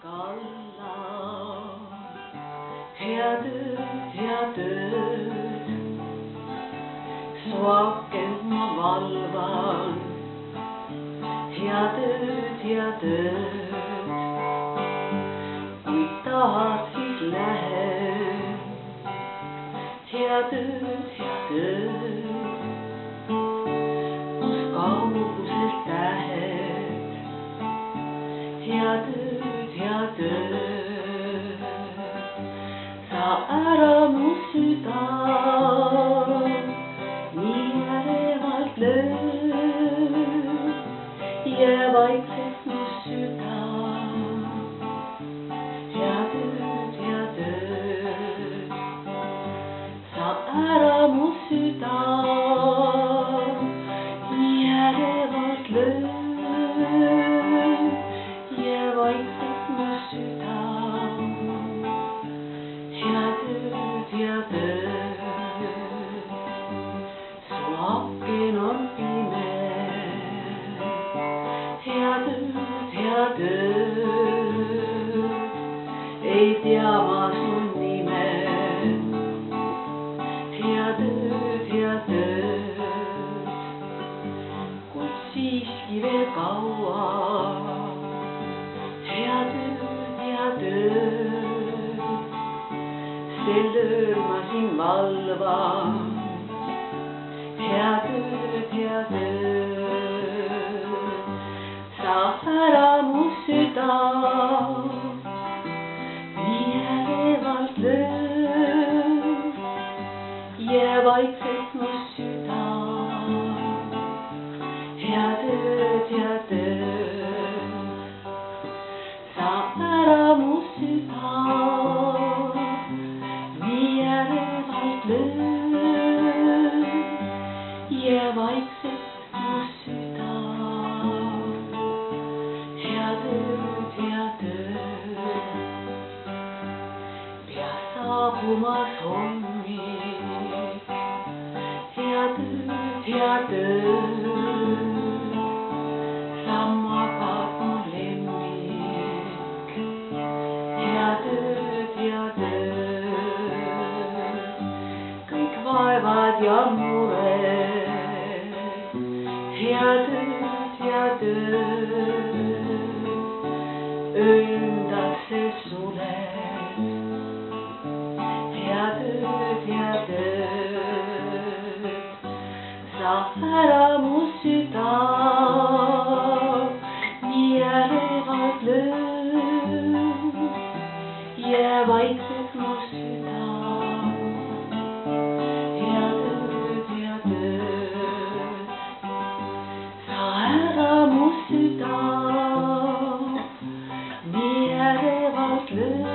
kalla headööd, su akent ma valvan, head ööd, kui tahad, siis lähe, head ööd, kus kauguses tähed, head ööd, sa ära mu süda nii ärevalt lööd, jää vaikseks mu süda, head ööd, sa ära mu süda nii ärevalt lööd, jää vaikseks mu süda, head ööd, su aken on pime, head ööd, ei tea ma su nime, head ööd, kuid siiski veel kaua, head ööd, sel ööl ma sind valvan, head ööd, sa ära mu süda nii ärevalt lööd, jää vaikseks mu süda, head ööd, sa ära mu süda nii ärevalt lööd, jää vaikseks mu süda, head ööd, pea saabumas hommik, head ööd, sa magad mu lemmik, head ööd, kõik vaevad ja mured, head ööd, ööndakse sules, head ööd, sa ära mu süda nii ärevalt lööd, jää vaikseks mu süda, head ööd, sa ära mu süda nii ärevalt lööd.